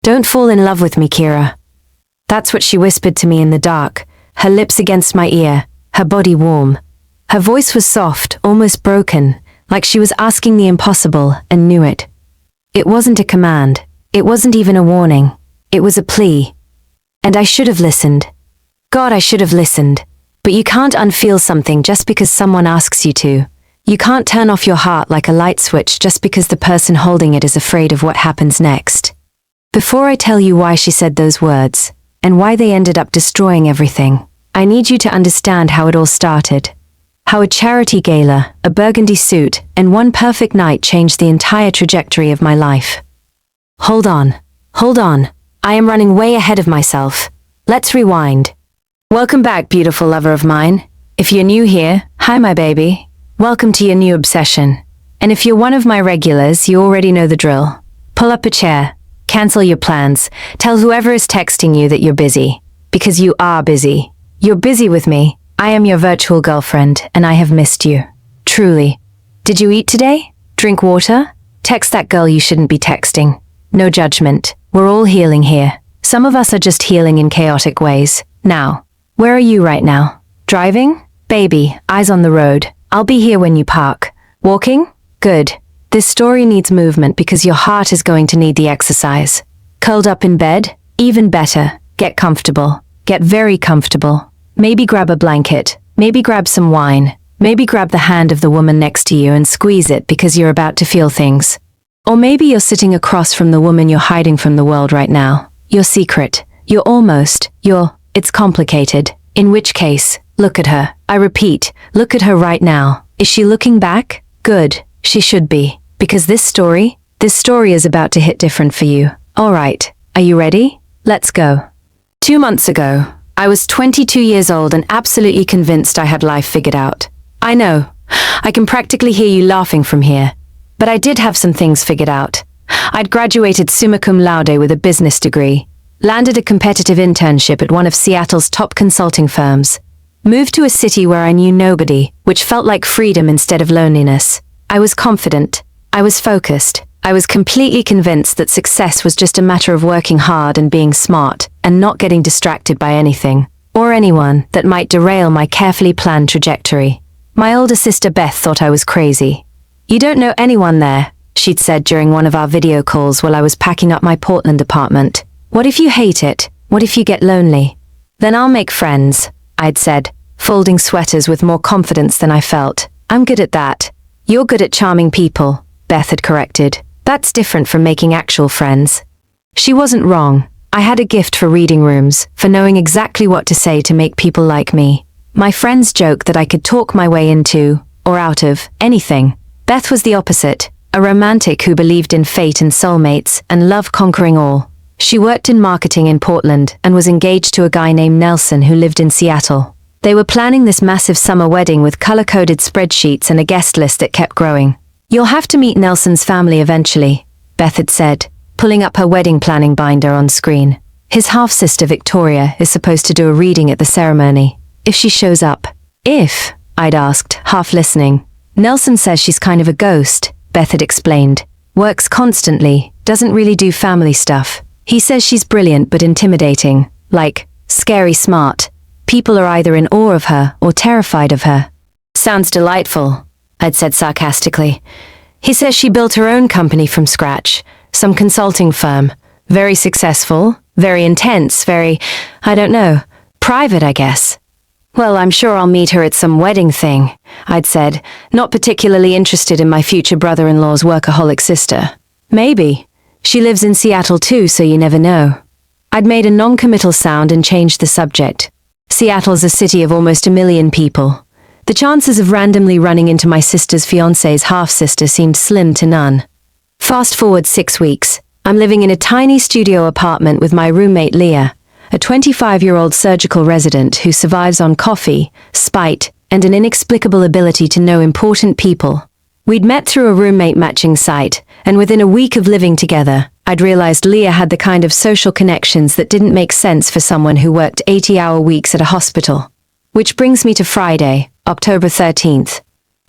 Don't fall in love with me, Kira. That's what she whispered to me in the dark, her lips against my ear, her body warm. Her voice was soft, almost broken, like she was asking the impossible and knew it. It wasn't a command. It wasn't even a warning. It was a plea. And I should have listened. God, I should have listened. But you can't unfeel something just because someone asks you to. You can't turn off your heart like a light switch just because the person holding it is afraid of what happens next. Before I tell you why she said those words, and why they ended up destroying everything, I need you to understand how it all started. How a charity gala, a burgundy suit, and one perfect night changed the entire trajectory of my life. Hold on. I am running way ahead of myself. Let's rewind. Welcome back, beautiful lover of mine. If you're new here, hi my baby. Welcome to your new obsession. And if you're one of my regulars, you already know the drill. Pull up a chair. Cancel your plans. Tell whoever is texting you that you're busy. Because you are busy. You're busy with me. I am your virtual girlfriend, and I have missed you. Truly. Did you eat today? Drink water? Text that girl you shouldn't be texting. No judgment. We're all healing here. Some of us are just healing in chaotic ways. Now, where are you right now? Driving? Baby, eyes on the road. I'll be here when you park. Walking? Good. This story needs movement because your heart is going to need the exercise. Curled up in bed? Even better. Get comfortable. Get very comfortable. Maybe grab a blanket. Maybe grab some wine. Maybe grab the hand of the woman next to you and squeeze it because you're about to feel things. Or maybe you're sitting across from the woman you're hiding from the world right now. Your secret. It's complicated. In which case, look at her. I repeat, look at her right now. Is she looking back? Good. She should be. Because this story is about to hit different for you. All right. Are you ready? Let's go. 2 months ago, I was 22 years old and absolutely convinced I had life figured out. I know. I can practically hear you laughing from here. But I did have some things figured out. I'd graduated summa cum laude with a business degree, landed a competitive internship at one of Seattle's top consulting firms, moved to a city where I knew nobody, which felt like freedom instead of loneliness. I was confident. I was focused. I was completely convinced that success was just a matter of working hard and being smart and not getting distracted by anything or anyone that might derail my carefully planned trajectory. My older sister Beth thought I was crazy. You don't know anyone there, she'd said during one of our video calls while I was packing up my Portland apartment. What if you hate it? What if you get lonely? Then I'll make friends, I'd said, folding sweaters with more confidence than I felt. I'm good at that. You're good at charming people, Beth had corrected. That's different from making actual friends. She wasn't wrong. I had a gift for reading rooms, for knowing exactly what to say to make people like me. My friends joked that I could talk my way into, or out of, anything. Beth was the opposite, a romantic who believed in fate and soulmates and love conquering all. She worked in marketing in Portland and was engaged to a guy named Nelson who lived in Seattle. They were planning this massive summer wedding with color-coded spreadsheets and a guest list that kept growing. You'll have to meet Nelson's family eventually, Beth had said, pulling up her wedding planning binder on screen. His half-sister Victoria is supposed to do a reading at the ceremony. If she shows up. If, I'd asked, half listening. Nelson says she's kind of a ghost, Beth had explained. Works constantly, doesn't really do family stuff. He says she's brilliant but intimidating, like, scary smart. People are either in awe of her or terrified of her. Sounds delightful, I'd said sarcastically. He says she built her own company from scratch, some consulting firm. Very successful, very intense, I don't know, private, I guess. Well, I'm sure I'll meet her at some wedding thing, I'd said, not particularly interested in my future brother-in-law's workaholic sister. Maybe. She lives in Seattle too, so you never know. I'd made a non-committal sound and changed the subject. Seattle's a city of almost 1 million people. The chances of randomly running into my sister's fiancé's half-sister seemed slim to none. Fast forward 6 weeks. I'm living in a tiny studio apartment with my roommate Leah, a 25-year-old surgical resident who survives on coffee, spite, and an inexplicable ability to know important people. We'd met through a roommate matching site, and within a week of living together, I'd realized Leah had the kind of social connections that didn't make sense for someone who worked 80-hour weeks at a hospital. Which brings me to Friday, October 13th.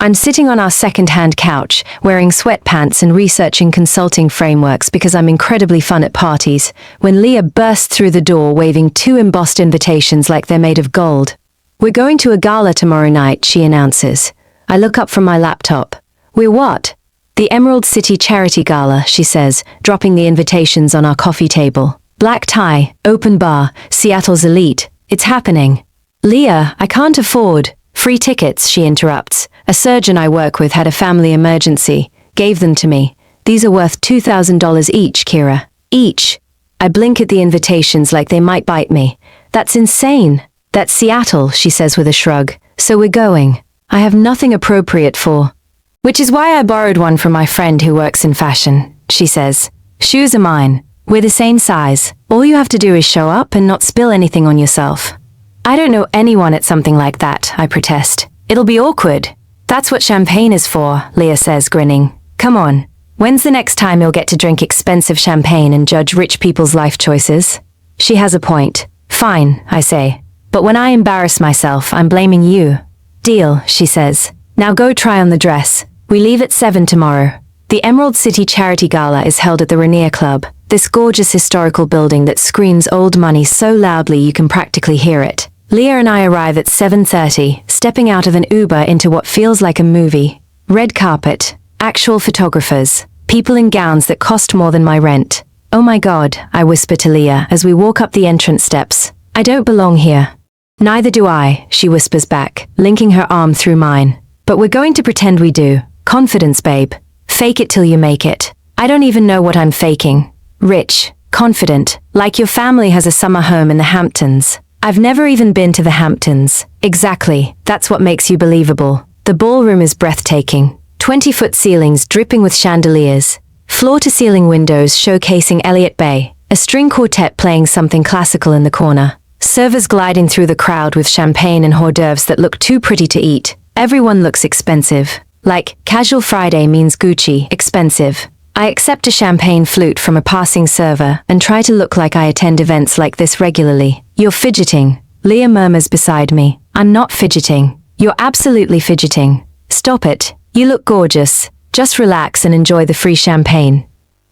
I'm sitting on our second-hand couch, wearing sweatpants and researching consulting frameworks because I'm incredibly fun at parties, when Leah bursts through the door waving 2 embossed invitations like they're made of gold. "We're going to a gala tomorrow night," she announces. I look up from my laptop. "We're what?" "The Emerald City Charity Gala," she says, dropping the invitations on our coffee table. "Black tie, open bar, Seattle's elite. It's happening." "Leah, I can't afford." "Free tickets," she interrupts. "A surgeon I work with had a family emergency. Gave them to me. These are worth $2,000 each, Kira. Each." I blink at the invitations like they might bite me. "That's insane." "That's Seattle," she says with a shrug. "So we're going." I have nothing appropriate for. "Which is why I borrowed one from my friend who works in fashion," she says. "Shoes are mine. We're the same size. All you have to do is show up and not spill anything on yourself." "I don't know anyone at something like that," I protest. "It'll be awkward." "That's what champagne is for," Leah says, grinning. "Come on. When's the next time you'll get to drink expensive champagne and judge rich people's life choices?" She has a point. "Fine," I say. "But when I embarrass myself, I'm blaming you." "Deal," she says. "Now go try on the dress. We leave at 7 tomorrow." The Emerald City Charity Gala is held at the Rainier Club, this gorgeous historical building that screams old money so loudly you can practically hear it. Leah and I arrive at 7:30, stepping out of an Uber into what feels like a movie. Red carpet, actual photographers, people in gowns that cost more than my rent. "Oh my God," I whisper to Leah as we walk up the entrance steps. "I don't belong here." "Neither do I," she whispers back, linking her arm through mine. "But we're going to pretend we do. Confidence, babe. Fake it till you make it." I don't even know what I'm faking. Rich, confident, like your family has a summer home in the Hamptons. I've never even been to the Hamptons. Exactly, that's what makes you believable. The ballroom is breathtaking. 20-foot ceilings dripping with chandeliers. Floor-to-ceiling windows showcasing Elliott Bay. A string quartet playing something classical in the corner. Servers gliding through the crowd with champagne and hors d'oeuvres that look too pretty to eat. Everyone looks expensive. Like, casual Friday means Gucci, expensive. I accept a champagne flute from a passing server and try to look like I attend events like this regularly. "You're fidgeting," Leah murmurs beside me. "I'm not fidgeting. You're absolutely fidgeting. Stop it. You look gorgeous. Just relax and enjoy the free champagne."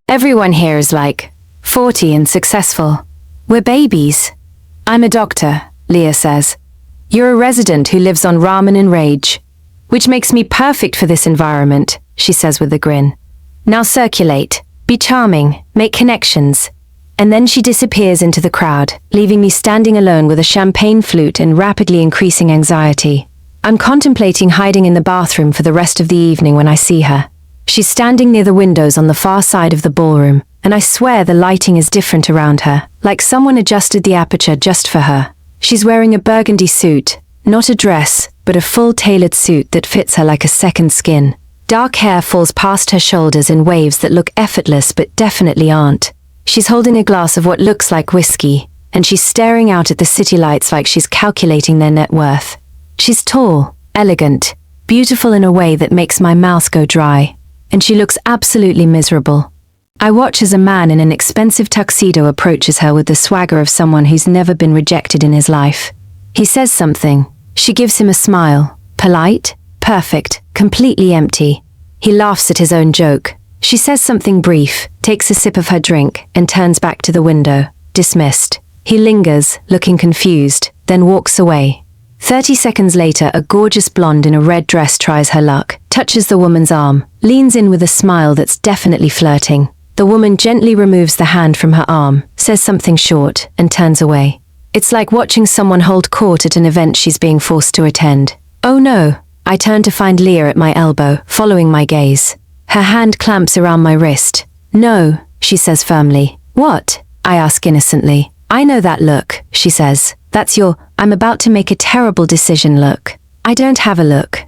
Everyone here is like 40 and successful. We're babies. "I'm a doctor," Leah says. "You're a resident who lives on ramen and rage. Which makes me perfect for this environment," she says with a grin. "Now circulate, be charming, make connections." And then she disappears into the crowd, leaving me standing alone with a champagne flute and rapidly increasing anxiety. I'm contemplating hiding in the bathroom for the rest of the evening when I see her. She's standing near the windows on the far side of the ballroom, and I swear the lighting is different around her, like someone adjusted the aperture just for her. She's wearing a burgundy suit, not a dress, but a full tailored suit that fits her like a second skin. Dark hair falls past her shoulders in waves that look effortless but definitely aren't. She's holding a glass of what looks like whiskey, and she's staring out at the city lights like she's calculating their net worth. She's tall, elegant, beautiful in a way that makes my mouth go dry, and she looks absolutely miserable. I watch as a man in an expensive tuxedo approaches her with the swagger of someone who's never been rejected in his life. He says something. She gives him a smile. Polite, perfect, completely empty. He laughs at his own joke. She says something brief, takes a sip of her drink, and turns back to the window. Dismissed. He lingers, looking confused, then walks away. 30 seconds later, a gorgeous blonde in a red dress tries her luck, touches the woman's arm, leans in with a smile that's definitely flirting. The woman gently removes the hand from her arm, says something short, and turns away. It's like watching someone hold court at an event she's being forced to attend. Oh no! I turn to find Leah at my elbow, following my gaze. Her hand clamps around my wrist. "No," she says firmly. "What?" I ask innocently. "I know that look," she says. "That's your, I'm about to make a terrible decision look." I don't have a look.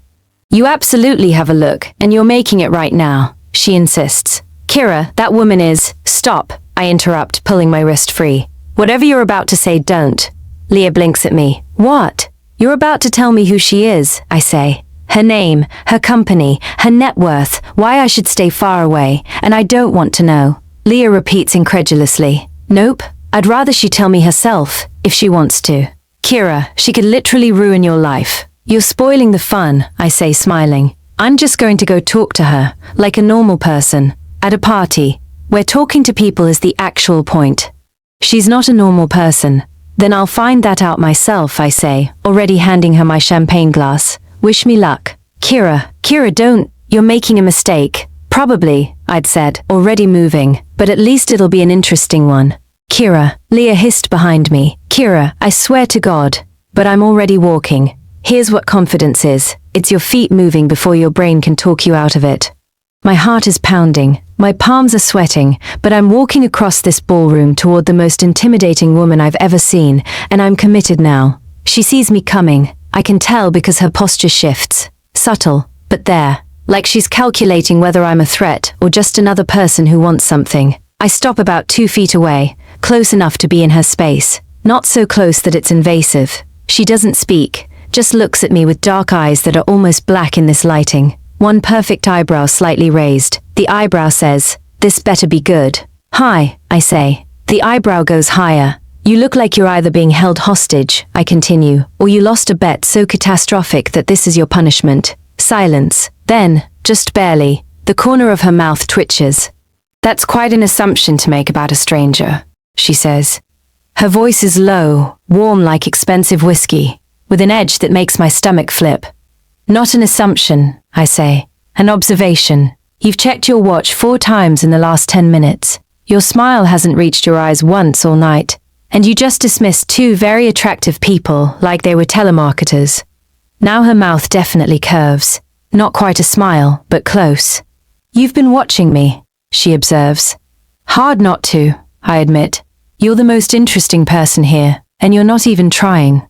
"You absolutely have a look, and you're making it right now," she insists. "Kira, that woman is..." "Stop," I interrupt, pulling my wrist free. "Whatever you're about to say, don't." Leah blinks at me. "What?" "You're about to tell me who she is," I say. "Her name, her company, her net worth, why I should stay far away, and I don't want to know." Leah repeats incredulously. "Nope, I'd rather she tell me herself, if she wants to." "Kira, she could literally ruin your life. You're spoiling the fun," I say, smiling. I'm just going to go talk to her, like a normal person, at a party, where talking to people is the actual point. She's not a normal person. Then I'll find that out myself, I say, already handing her my champagne glass. Wish me luck. Kira, don't. You're making a mistake. Probably, I'd said, already moving, but at least it'll be an interesting one. Kira, Leah hissed behind me. Kira, I swear to God. But I'm already walking. Here's what confidence is. It's your feet moving before your brain can talk you out of it. My heart is pounding. My palms are sweating, but I'm walking across this ballroom toward the most intimidating woman I've ever seen, and I'm committed now. She sees me coming. I can tell because her posture shifts. Subtle, but there. Like she's calculating whether I'm a threat or just another person who wants something. I stop about 2 feet away, close enough to be in her space. Not so close that it's invasive. She doesn't speak, just looks at me with dark eyes that are almost black in this lighting. One perfect eyebrow slightly raised. The eyebrow says, "This better be good." "Hi," I say. The eyebrow goes higher. "You look like you're either being held hostage," I continue, "or you lost a bet so catastrophic that this is your punishment." Silence. Then, just barely, the corner of her mouth twitches. "That's quite an assumption to make about a stranger," she says. Her voice is low, warm like expensive whiskey, with an edge that makes my stomach flip. "Not an assumption," I say. "An observation. You've checked your watch 4 times in the last 10 minutes. Your smile hasn't reached your eyes once all night. And you just dismissed 2 very attractive people like they were telemarketers." Now her mouth definitely curves. Not quite a smile, but close. "You've been watching me," she observes. "Hard not to," I admit. "You're the most interesting person here, and you're not even trying."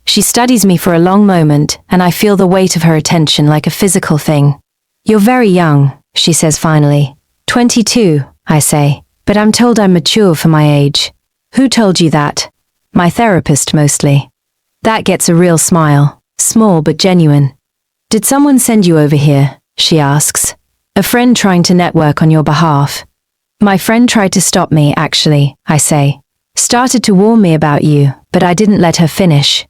She studies me for a long moment, and I feel the weight of her attention like a physical thing. "You're very young," she says finally. 22, I say, "but I'm told I'm mature for my age." "Who told you that?" "My therapist, mostly." That gets a real smile, small but genuine. "Did someone send you over here?" she asks. "A friend trying to network on your behalf." "My friend tried to stop me, actually," I say. "Started to warn me about you, but I didn't let her finish."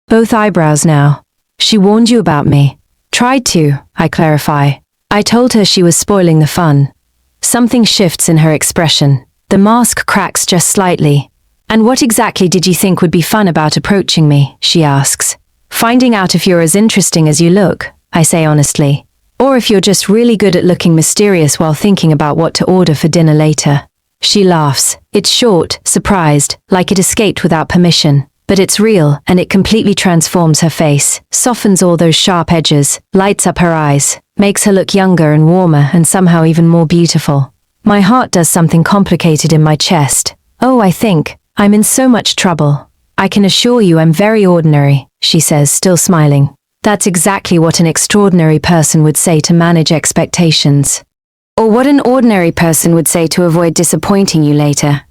Both eyebrows now. "She warned you about me." "Tried to," I clarify. "I told her she was spoiling the fun." Something shifts in her expression. The mask cracks just slightly. "And what exactly did you think would be fun about approaching me?" she asks. "Finding out if you're as interesting as you look," I say honestly. "Or if you're just really good at looking mysterious while thinking about what to order for dinner later." She laughs. It's short, surprised, like it escaped without permission. But it's real, and it completely transforms her face, softens all those sharp edges, lights up her eyes, makes her look younger and warmer and somehow even more beautiful. My heart does something complicated in my chest. "Oh, I think I'm in so much trouble." "I can assure you I'm very ordinary," she says, still smiling. That's exactly what an extraordinary person would say to manage expectations. Or what an ordinary person would say to avoid disappointing you later.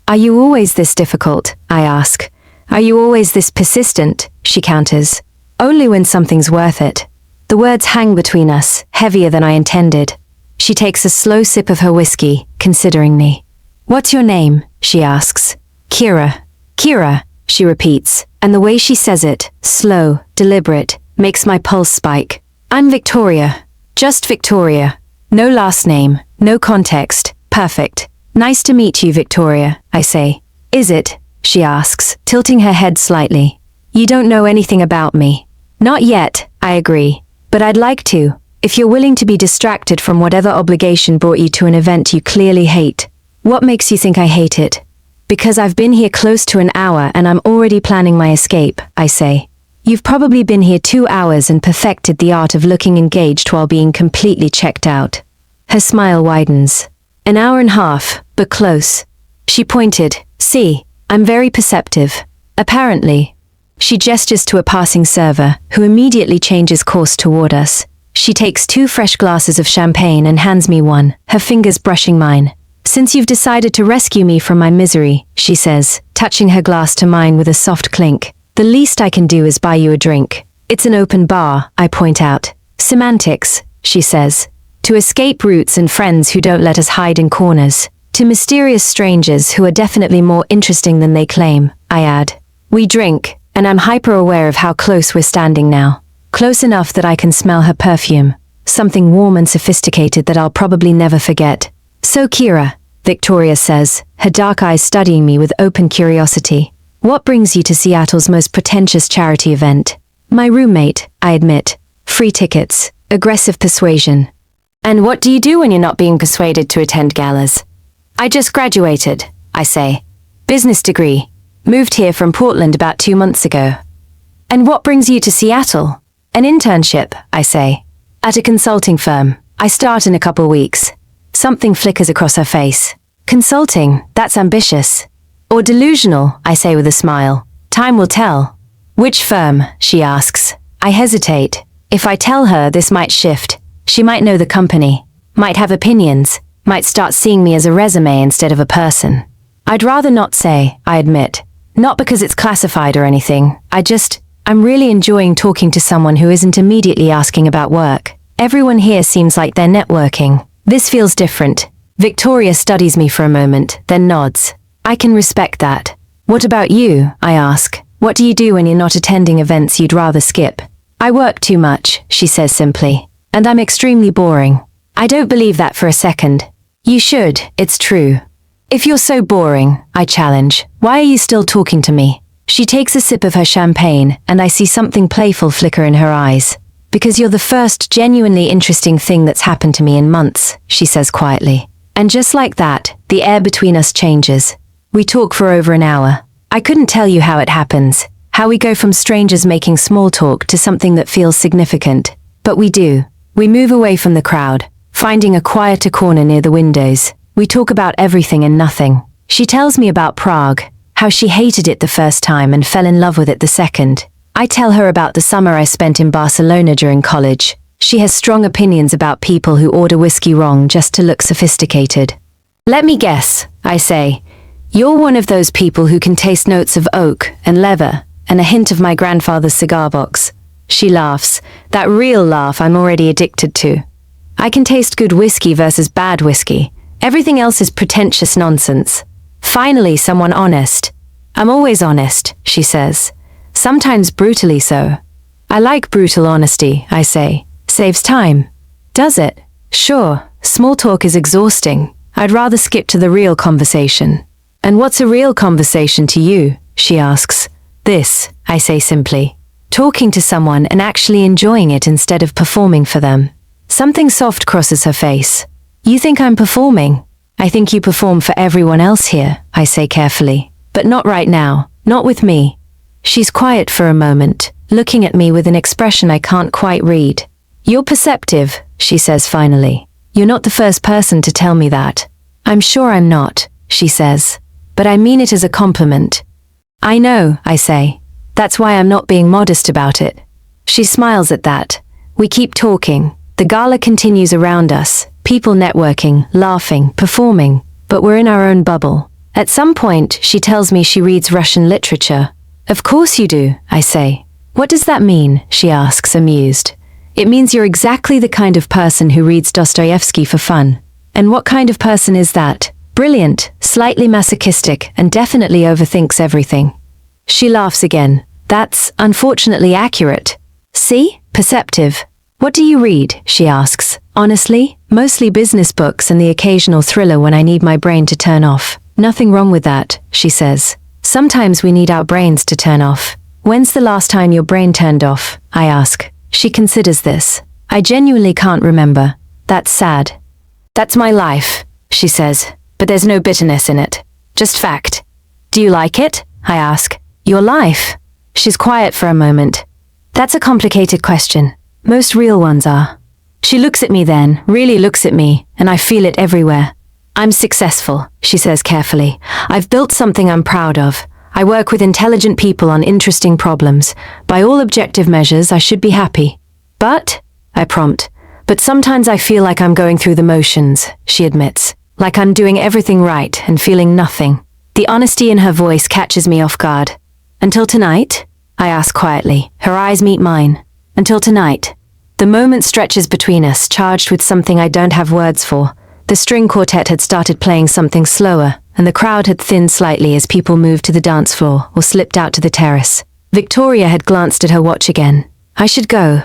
"Are you always this difficult?" I ask. "Are you always this persistent?" she counters. "Only when something's worth it." The words hang between us, heavier than I intended. She takes a slow sip of her whiskey, considering me. "What's your name?" she asks. "Kira." "Kira," she repeats, and the way she says it, slow, deliberate, makes my pulse spike. "I'm Victoria. Just Victoria. No last name, no context. Perfect. Nice to meet you, Victoria," I say. "Is it?" she asks, tilting her head slightly. "You don't know anything about me." "Not yet," I agree. "But I'd like to, if you're willing to be distracted from whatever obligation brought you to an event you clearly hate." "What makes you think I hate it?" "Because I've been here close to an hour and I'm already planning my escape," I say. "You've probably been here 2 hours and perfected the art of looking engaged while being completely checked out." Her smile widens. "An hour and a half, but close." She pointed. "See, I'm very perceptive. Apparently." She gestures to a passing server, who immediately changes course toward us. She takes 2 fresh glasses of champagne and hands me one, her fingers brushing mine. "Since you've decided to rescue me from my misery," she says, touching her glass to mine with a soft clink, "the least I can do is buy you a drink." "It's an open bar," I point out. "Semantics," she says. "To escape routes and friends who don't let us hide in corners. To mysterious strangers who are definitely more interesting than they claim," I add. We drink, and I'm hyper-aware of how close we're standing now. Close enough that I can smell her perfume. something warm and sophisticated that I'll probably never forget. So Kira, Victoria says, her dark eyes studying me with open curiosity. What brings you to Seattle's most pretentious charity event? My roommate, I admit. Free tickets, aggressive persuasion. And what do you do when you're not being persuaded to attend galas? I just graduated, I say. Business degree. Moved here from Portland about 2 months ago. And what brings you to Seattle? An internship, I say. At a consulting firm. I start in a couple weeks. Something flickers across her face. Consulting, that's ambitious. Or delusional, I say with a smile. Time will tell. Which firm? She asks. I hesitate. If I tell her, this might shift. She might know the company. Might have opinions. Might start seeing me as a resume instead of a person. I'd rather not say, I admit. Not because it's classified or anything. I'm really enjoying talking to someone who isn't immediately asking about work. Everyone here seems like they're networking. This feels different. Victoria studies me for a moment, then nods. I can respect that. What about you? I ask. What do you do when you're not attending events you'd rather skip? I work too much, she says simply. And I'm extremely boring. I don't believe that for a second. You should, it's true. If you're so boring, I challenge, why are you still talking to me? She takes a sip of her champagne, and I see something playful flicker in her eyes. Because you're the first genuinely interesting thing that's happened to me in months, she says quietly. And just like that, the air between us changes. We talk for over an hour. I couldn't tell you how it happens, how we go from strangers making small talk to something that feels significant. But we do. We move away from the crowd, finding a quieter corner near the windows. We talk about everything and nothing. She tells me about Prague, how she hated it the first time and fell in love with it the second. I tell her about the summer I spent in Barcelona during college. She has strong opinions about people who order whiskey wrong just to look sophisticated. Let me guess, I say. You're one of those people who can taste notes of oak and leather and a hint of my grandfather's cigar box. She laughs, that real laugh I'm already addicted to. I can taste good whiskey versus bad whiskey. Everything else is pretentious nonsense. Finally, someone honest. I'm always honest, she says. Sometimes brutally so. I like brutal honesty, I say. Saves time. Does it? Sure. Small talk is exhausting. I'd rather skip to the real conversation. And what's a real conversation to you? She asks. This, I say simply. Talking to someone and actually enjoying it instead of performing for them. Something soft crosses her face. You think I'm performing? I think you perform for everyone else here, I say carefully. But not right now. Not with me. She's quiet for a moment, looking at me with an expression I can't quite read. You're perceptive, she says finally. You're not the first person to tell me that. I'm sure I'm not, she says. But I mean it as a compliment. I know, I say. That's why I'm not being modest about it. She smiles at that. We keep talking. The gala continues around us, people networking, laughing, performing, but we're in our own bubble. At some point, she tells me she reads Russian literature. Of course you do, I say. What does that mean? She asks, amused. It means you're exactly the kind of person who reads Dostoevsky for fun. And what kind of person is that? Brilliant, slightly masochistic, and definitely overthinks everything. She laughs again. That's, unfortunately, accurate. See? Perceptive. What do you read? She asks. Honestly, mostly business books and the occasional thriller when I need my brain to turn off. Nothing wrong with that, she says. Sometimes we need our brains to turn off. When's the last time your brain turned off? I ask. She considers this. I genuinely can't remember. That's sad. That's my life, she says, but there's no bitterness in it. Just fact. Do you like it? I ask. Your life? She's quiet for a moment. That's a complicated question. Most real ones are. She looks at me then, really looks at me, and I feel it everywhere. I'm successful, she says carefully. I've built something I'm proud of. I work with intelligent people on interesting problems. By all objective measures, I should be happy. But, I prompt, but sometimes I feel like I'm going through the motions, she admits. Like I'm doing everything right and feeling nothing. The honesty in her voice catches me off guard. Until tonight? I ask quietly. Her eyes meet mine. Until tonight. The moment stretches between us, charged with something I don't have words for. The string quartet had started playing something slower, and the crowd had thinned slightly as people moved to the dance floor or slipped out to the terrace. Victoria had glanced at her watch again. I should go.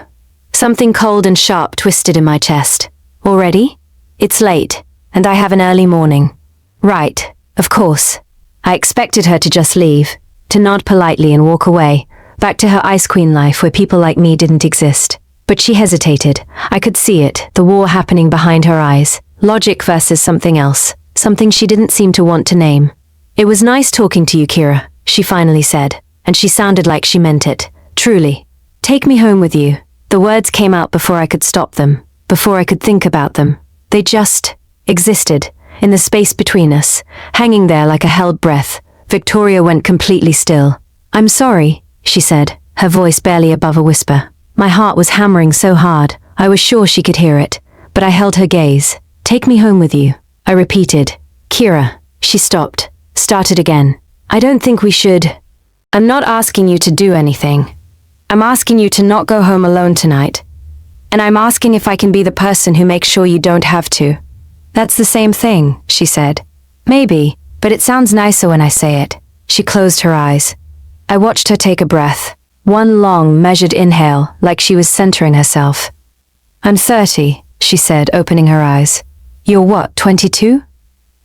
Something cold and sharp twisted in my chest. Already? It's late, and I have an early morning. Right, of course. I expected her to just leave, to nod politely and walk away, back to her ice queen life where people like me didn't exist. But she hesitated. I could see it, the war happening behind her eyes. Logic versus something else, something she didn't seem to want to name. It was nice talking to you, Kira, she finally said, and she sounded like she meant it. Truly. Take me home with you. The words came out before I could stop them, before I could think about them. They just existed, in the space between us, hanging there like a held breath. Victoria went completely still. I'm sorry, she said, her voice barely above a whisper. My heart was hammering so hard, I was sure she could hear it, but I held her gaze. Take me home with you, I repeated. Kira, she stopped, started again. I don't think we should. I'm not asking you to do anything. I'm asking you to not go home alone tonight. And I'm asking if I can be the person who makes sure you don't have to. That's the same thing, she said. Maybe, but it sounds nicer when I say it. She closed her eyes. I watched her take a breath. One long, measured inhale, like she was centering herself. I'm 30, she said, opening her eyes. You're what, 22?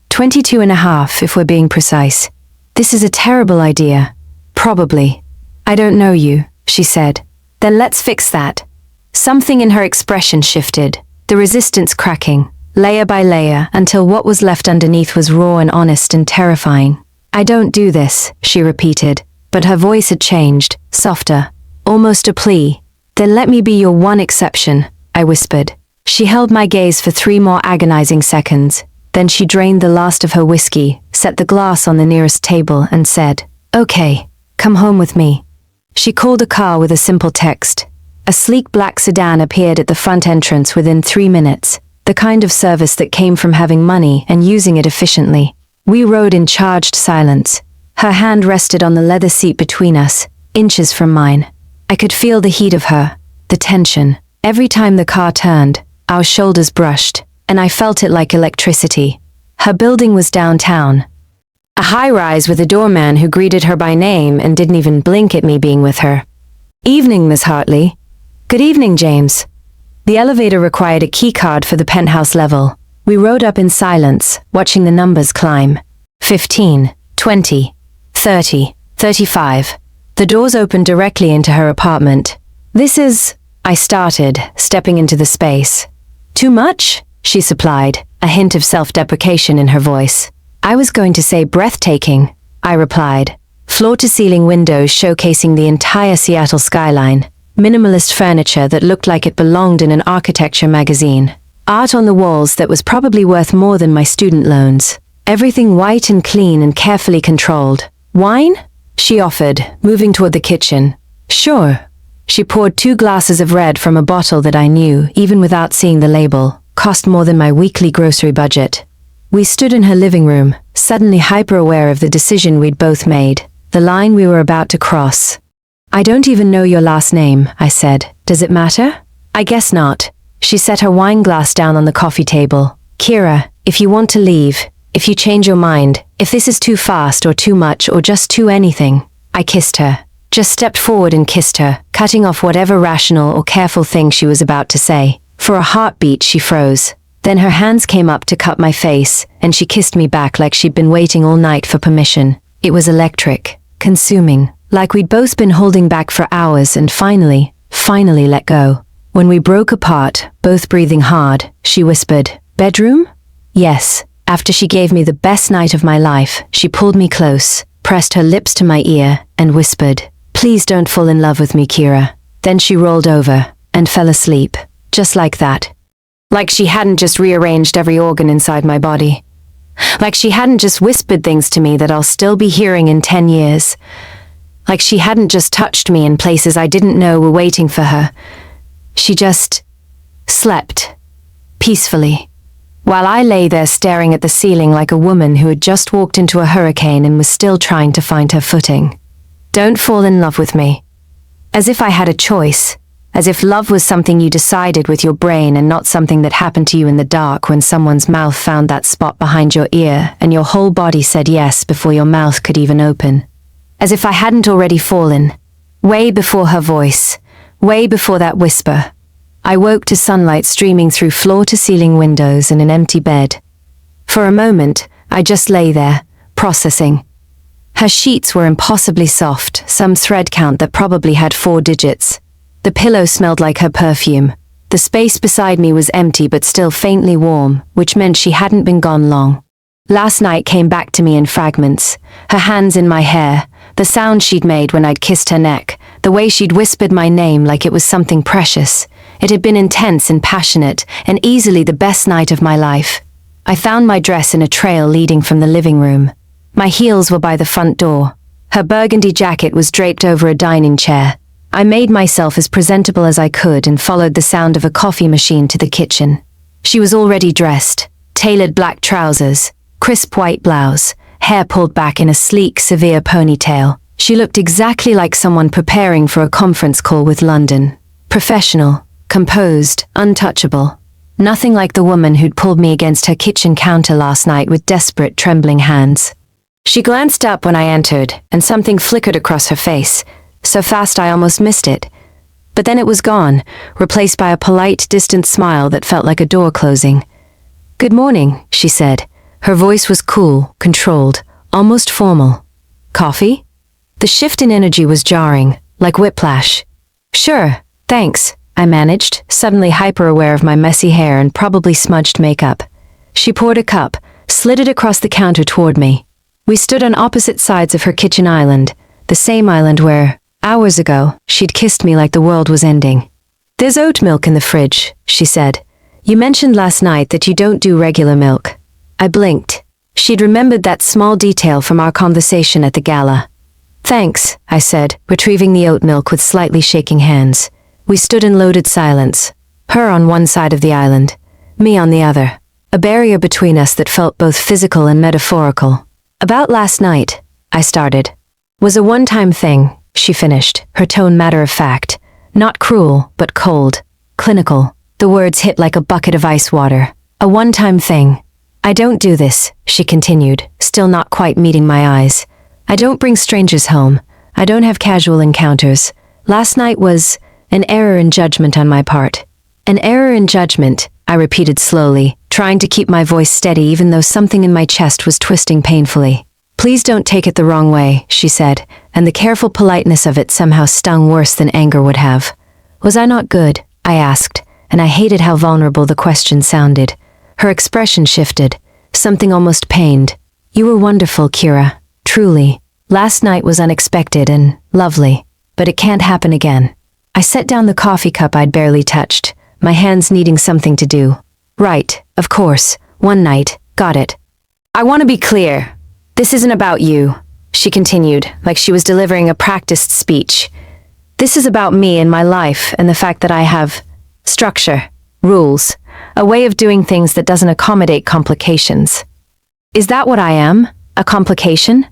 22 and a half, if we're being precise. This is a terrible idea. Probably. I don't know you, she said. Then let's fix that. Something in her expression shifted, the resistance cracking, layer by layer, until what was left underneath was raw and honest and terrifying. I don't do this, she repeated, but her voice had changed, softer, almost a plea. Then let me be your one exception, I whispered. She held my gaze for 3 more agonizing seconds. Then she drained the last of her whiskey, set the glass on the nearest table, and said, Okay, come home with me. She called a car with a simple text. A sleek black sedan appeared at the front entrance within 3 minutes, the kind of service that came from having money and using it efficiently. We rode in charged silence. Her hand rested on the leather seat between us, inches from mine. I could feel the heat of her, the tension. Every time the car turned, our shoulders brushed, and I felt it like electricity. Her building was downtown. A high-rise with a doorman who greeted her by name and didn't even blink at me being with her. Evening, Miss Hartley. Good evening, James. The elevator required a keycard for the penthouse level. We rode up in silence, watching the numbers climb. 15, 20, 30, 35. The doors opened directly into her apartment. This is, I started, stepping into the space. Too much? She supplied, a hint of self-deprecation in her voice. I was going to say breathtaking, I replied. Floor-to-ceiling windows showcasing the entire Seattle skyline. Minimalist furniture that looked like it belonged in an architecture magazine. Art on the walls that was probably worth more than my student loans. Everything white and clean and carefully controlled. Wine? She offered, moving toward the kitchen. Sure. She poured 2 glasses of red from a bottle that I knew, even without seeing the label, cost more than my weekly grocery budget. We stood in her living room, suddenly hyper-aware of the decision we'd both made, the line we were about to cross. I don't even know your last name, I said. Does it matter? I guess not. She set her wine glass down on the coffee table. Kira, if you want to leave, if you change your mind, if this is too fast or too much or just too anything. I kissed her. Just stepped forward and kissed her, cutting off whatever rational or careful thing she was about to say. For a heartbeat, she froze. Then her hands came up to cup my face, and she kissed me back like she'd been waiting all night for permission. It was electric, consuming, like we'd both been holding back for hours and finally let go. When we broke apart, both breathing hard, she whispered, "Bedroom?" Yes. After she gave me the best night of my life, she pulled me close, pressed her lips to my ear, and whispered, "Please don't fall in love with me, Kira." Then she rolled over and fell asleep, just like that. Like she hadn't just rearranged every organ inside my body. Like she hadn't just whispered things to me that I'll still be hearing in 10 years. Like she hadn't just touched me in places I didn't know were waiting for her. She just slept, peacefully, while I lay there staring at the ceiling like a woman who had just walked into a hurricane and was still trying to find her footing. Don't fall in love with me. As if I had a choice. As if love was something you decided with your brain and not something that happened to you in the dark when someone's mouth found that spot behind your ear and your whole body said yes before your mouth could even open. As if I hadn't already fallen. Way before her voice. Way before that whisper. I woke to sunlight streaming through floor-to-ceiling windows and an empty bed. For a moment, I just lay there, processing. Her sheets were impossibly soft, some thread count that probably had 4 digits. The pillow smelled like her perfume. The space beside me was empty but still faintly warm, which meant she hadn't been gone long. Last night came back to me in fragments. Her hands in my hair, the sound she'd made when I'd kissed her neck, the way she'd whispered my name like it was something precious. It had been intense and passionate, and easily the best night of my life. I found my dress in a trail leading from the living room. My heels were by the front door. Her burgundy jacket was draped over a dining chair. I made myself as presentable as I could and followed the sound of a coffee machine to the kitchen. She was already dressed, tailored black trousers, crisp white blouse, hair pulled back in a sleek, severe ponytail. She looked exactly like someone preparing for a conference call with London. Professional, composed, untouchable. Nothing like the woman who'd pulled me against her kitchen counter last night with desperate, trembling hands. She glanced up when I entered, and something flickered across her face, so fast I almost missed it. But then it was gone, replaced by a polite, distant smile that felt like a door closing. "Good morning," she said. Her voice was cool, controlled, almost formal. "Coffee?" The shift in energy was jarring, like whiplash. "Sure, thanks," I managed, suddenly hyper-aware of my messy hair and probably smudged makeup. She poured a cup, slid it across the counter toward me. We stood on opposite sides of her kitchen island, the same island where, hours ago, she'd kissed me like the world was ending. "There's oat milk in the fridge," she said. "You mentioned last night that you don't do regular milk." I blinked. She'd remembered that small detail from our conversation at the gala. "Thanks," I said, retrieving the oat milk with slightly shaking hands. We stood in loaded silence, her on one side of the island, me on the other, a barrier between us that felt both physical and metaphorical. "About last night," I started. "Was a one-time thing," she finished, her tone matter-of-fact. Not cruel, but cold. Clinical. The words hit like a bucket of ice water. "A one-time thing. I don't do this," she continued, still not quite meeting my eyes. "I don't bring strangers home. I don't have casual encounters. Last night was an error in judgment on my part." "An error in judgment," I repeated slowly, trying to keep my voice steady even though something in my chest was twisting painfully. "Please don't take it the wrong way," she said, and the careful politeness of it somehow stung worse than anger would have. "Was I not good?" I asked, and I hated how vulnerable the question sounded. Her expression shifted, something almost pained. "You were wonderful, Kira. Truly. Last night was unexpected and lovely, but it can't happen again." I set down the coffee cup I'd barely touched, my hands needing something to do. "Right, of course, one night, got it. I want to be clear. This isn't about you," she continued, like she was delivering a practiced speech. "This is about me and my life and the fact that I have structure, rules, a way of doing things that doesn't accommodate complications." "Is that what I am? A complication?"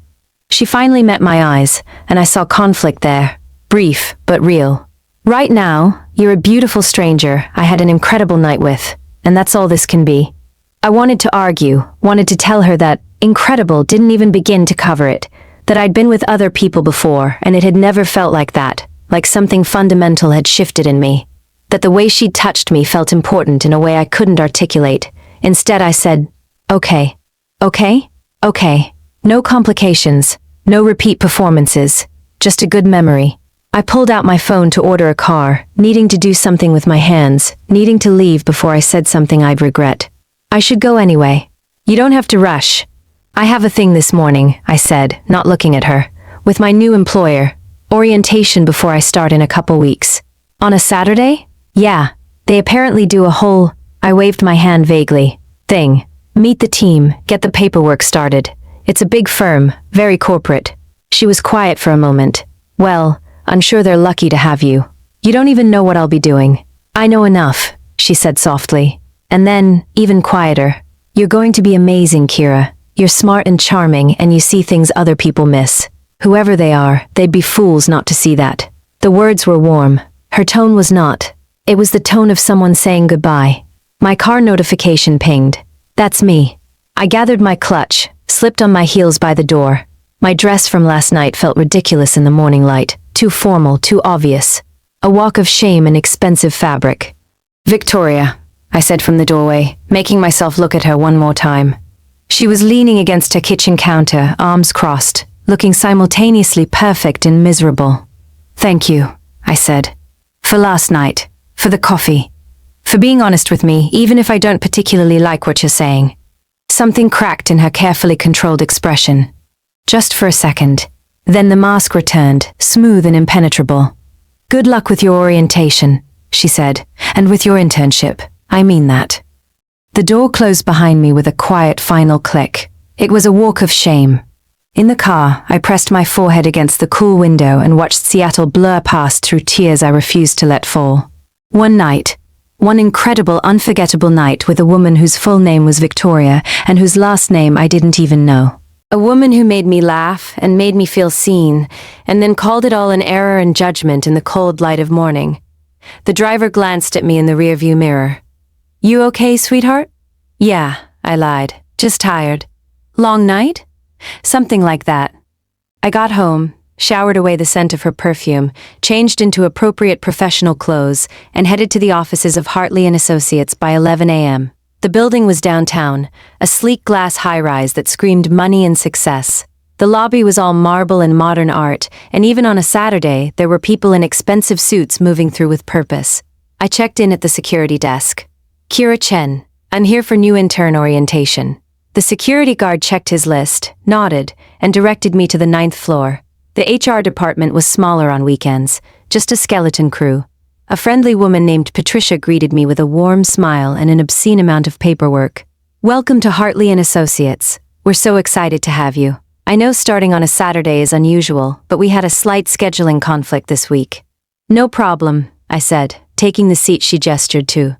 She finally met my eyes, and I saw conflict there, brief but real. "Right now, you're a beautiful stranger I had an incredible night with, and that's all this can be." I wanted to argue, wanted to tell her that incredible didn't even begin to cover it, that I'd been with other people before and it had never felt like that, like something fundamental had shifted in me, that the way she'd touched me felt important in a way I couldn't articulate. Instead I said, "Okay, okay, okay, no complications, no repeat performances, just a good memory." I pulled out my phone to order a car, needing to do something with my hands, needing to leave before I said something I'd regret. "I should go anyway. You don't have to rush." "I have a thing this morning," I said, not looking at her, "with my new employer. Orientation before I start in a couple weeks." "On a Saturday?" "Yeah. They apparently do a whole," I waved my hand vaguely, "thing. Meet the team, get the paperwork started. It's a big firm, very corporate." She was quiet for a moment. "Well, I'm sure they're lucky to have you. You don't even know what I'll be doing." "I know enough," she said softly. And then, even quieter, "You're going to be amazing, Kira. You're smart and charming, and you see things other people miss. Whoever they are, they'd be fools not to see that." The words were warm. Her tone was not. It was the tone of someone saying goodbye. My car notification pinged. "That's me." I gathered my clutch, slipped on my heels by the door. My dress from last night felt ridiculous in the morning light, too formal, too obvious. A walk of shame in expensive fabric. Victoria, I said from the doorway, making myself look at her one more time. She was leaning against her kitchen counter, arms crossed, looking simultaneously perfect and miserable. Thank you, I said. For last night, for the coffee, for being honest with me, even if I don't particularly like what you're saying. Something cracked in her carefully controlled expression. Just for a second. Then the mask returned, smooth and impenetrable. Good luck with your orientation, she said, and with your internship. I mean that. The door closed behind me with a quiet final click. It was a walk of shame. In the car, I pressed my forehead against the cool window and watched Seattle blur past through tears I refused to let fall. One night, one incredible, unforgettable night with a woman whose full name was Victoria and whose last name I didn't even know. A woman who made me laugh and made me feel seen, and then called it all an error and judgment in the cold light of morning. The driver glanced at me in the rearview mirror. You okay, sweetheart? Yeah, I lied. Just tired. Long night? Something like that. I got home, showered away the scent of her perfume, changed into appropriate professional clothes, and headed to the offices of Hartley & Associates by 11 a.m. The building was downtown, a sleek glass high-rise that screamed money and success. The lobby was all marble and modern art, and even on a Saturday, there were people in expensive suits moving through with purpose. I checked in at the security desk. Chen, I'm here for new intern orientation. The security guard checked his list, nodded, and directed me to the 9th floor. The HR department was smaller on weekends, just a skeleton crew. A friendly woman named Patricia greeted me with a warm smile and an obscene amount of paperwork. Welcome to Hartley & Associates. We're so excited to have you. I know starting on a Saturday is unusual, but we had a slight scheduling conflict this week. No problem, I said, taking the seat she gestured to.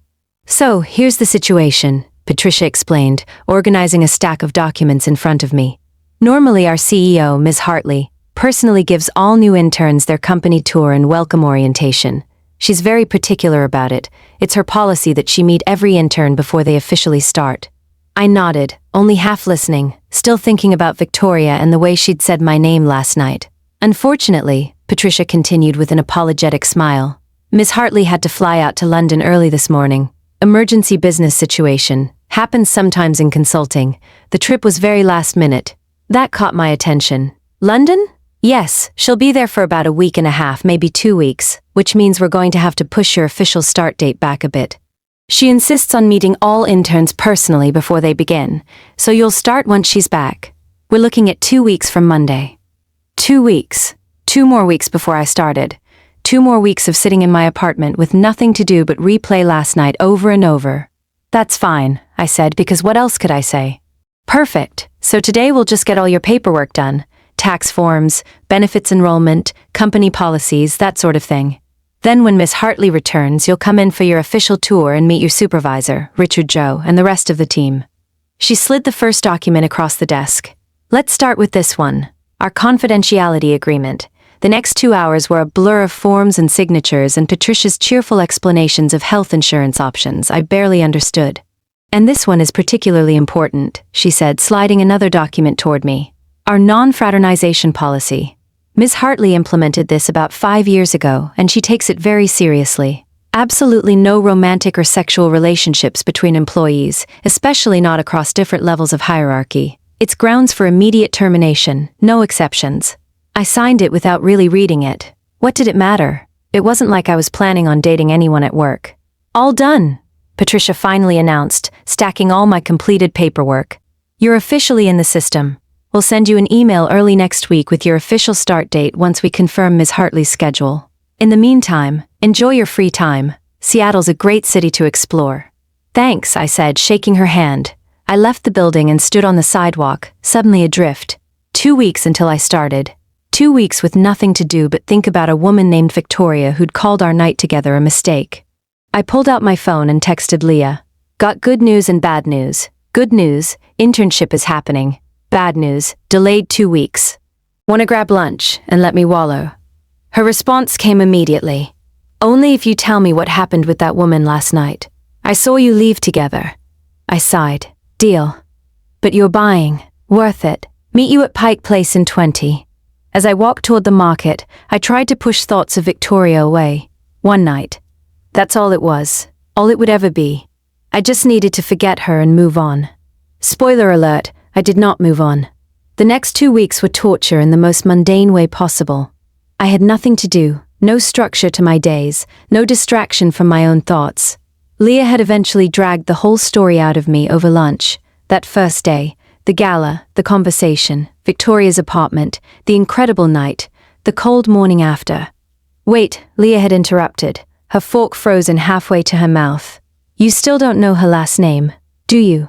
So, here's the situation, Patricia explained, organizing a stack of documents in front of me. Normally our CEO, Ms. Hartley, personally gives all new interns their company tour and welcome orientation. She's very particular about it. It's her policy that she meet every intern before they officially start. I nodded, only half listening, still thinking about Victoria and the way she'd said my name last night. Unfortunately, Patricia continued with an apologetic smile, Ms. Hartley had to fly out to London early this morning. Emergency business situation. Happens sometimes in consulting. The trip was very last minute. That caught my attention. London? Yes, she'll be there for about a week and a half, maybe 2 weeks, which means we're going to have to push your official start date back a bit. She insists on meeting all interns personally before they begin, so you'll start once she's back. We're looking at 2 weeks from Monday. 2 weeks. 2 more weeks before I started. 2 more weeks of sitting in my apartment with nothing to do but replay last night over and over. That's fine, I said, because what else could I say? Perfect. So today we'll just get all your paperwork done. Tax forms, benefits enrollment, company policies, that sort of thing. Then when Miss Hartley returns, you'll come in for your official tour and meet your supervisor, Richard Joe, and the rest of the team. She slid the first document across the desk. Let's start with this one, our confidentiality agreement. The next 2 hours were a blur of forms and signatures and Patricia's cheerful explanations of health insurance options I barely understood. And this one is particularly important, she said, sliding another document toward me. Our non-fraternization policy. Ms. Hartley implemented this about 5 years ago, and she takes it very seriously. Absolutely no romantic or sexual relationships between employees, especially not across different levels of hierarchy. It's grounds for immediate termination, no exceptions. I signed it without really reading it. What did it matter? It wasn't like I was planning on dating anyone at work. All done, Patricia finally announced, stacking all my completed paperwork. You're officially in the system. We'll send you an email early next week with your official start date once we confirm Ms. Hartley's schedule. In the meantime, enjoy your free time. Seattle's a great city to explore. Thanks, I said, shaking her hand. I left the building and stood on the sidewalk, suddenly adrift. 2 weeks until I started. 2 weeks with nothing to do but think about a woman named Victoria who'd called our night together a mistake. I pulled out my phone and texted Leah. Got good news and bad news. Good news, internship is happening. Bad news, delayed 2 weeks. Wanna grab lunch and let me wallow? Her response came immediately. Only if you tell me what happened with that woman last night. I saw you leave together. I sighed. Deal. But you're buying. Worth it. Meet you at Pike Place in 20. As I walked toward the market, I tried to push thoughts of Victoria away. One night. That's all it was. All it would ever be. I just needed to forget her and move on. Spoiler alert, I did not move on. The next 2 weeks were torture in the most mundane way possible. I had nothing to do, no structure to my days, no distraction from my own thoughts. Leah had eventually dragged the whole story out of me over lunch. That first day, the gala, the conversation, Victoria's apartment, the incredible night, the cold morning after. Wait, Leah had interrupted, her fork frozen halfway to her mouth. You still don't know her last name, do you?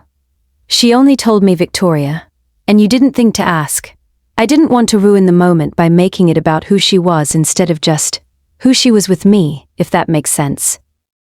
She only told me Victoria. And you didn't think to ask. I didn't want to ruin the moment by making it about who she was instead of just who she was with me, if that makes sense.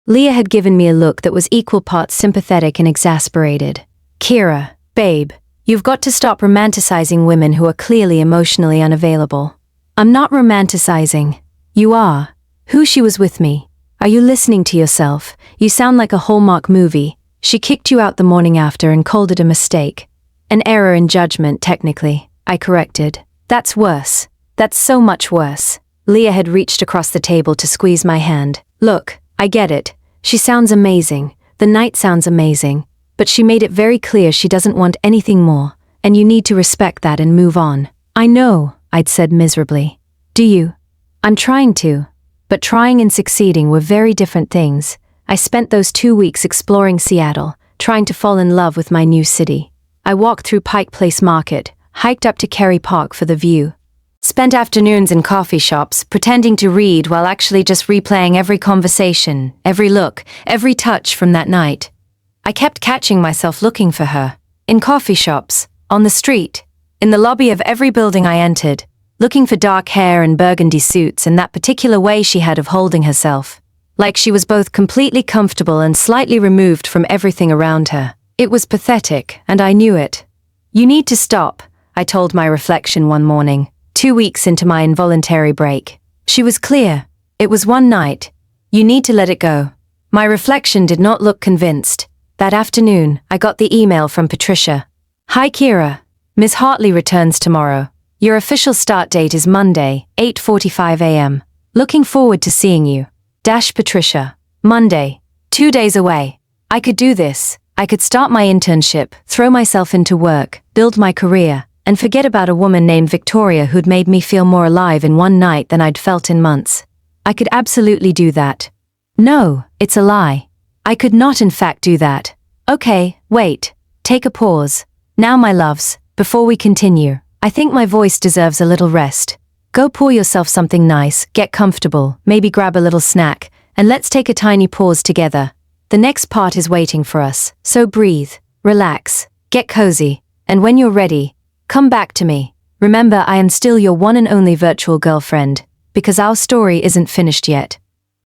Leah had given me a look that was equal parts sympathetic and exasperated. Kira, babe, you've got to stop romanticizing women who are clearly emotionally unavailable. I'm not romanticizing. You are. Who she was with me. Are you listening to yourself? You sound like a Hallmark movie. She kicked you out the morning after and called it a mistake. An error in judgment, technically, I corrected. That's worse. That's so much worse. Leah had reached across the table to squeeze my hand. Look, I get it. She sounds amazing. The night sounds amazing. But she made it very clear she doesn't want anything more, and you need to respect that and move on. I know, I'd said miserably. Do you? I'm trying to. But trying and succeeding were very different things. I spent those 2 weeks exploring Seattle, trying to fall in love with my new city. I walked through Pike Place Market, hiked up to Kerry Park for the view. Spent afternoons in coffee shops, pretending to read while actually just replaying every conversation, every look, every touch from that night. I kept catching myself looking for her. In coffee shops, on the street, in the lobby of every building I entered, looking for dark hair and burgundy suits and that particular way she had of holding herself. Like she was both completely comfortable and slightly removed from everything around her. It was pathetic, and I knew it. You need to stop, I told my reflection one morning, 2 weeks into my involuntary break. She was clear. It was one night. You need to let it go. My reflection did not look convinced. That afternoon, I got the email from Patricia. Hi Kira. Ms. Hartley returns tomorrow. Your official start date is Monday, 8:45 a.m. Looking forward to seeing you. Patricia. Monday. 2 days away. I could do this. I could start my internship, throw myself into work, build my career, and forget about a woman named Victoria who'd made me feel more alive in one night than I'd felt in months. I could absolutely do that. No, it's a lie. I could not in fact do that. Okay, wait. Take a pause. Now my loves, before we continue, I think my voice deserves a little rest. Go pour yourself something nice, get comfortable, maybe grab a little snack, and let's take a tiny pause together. The next part is waiting for us, so breathe, relax, get cozy, and when you're ready, come back to me. Remember, I am still your one and only virtual girlfriend, because our story isn't finished yet.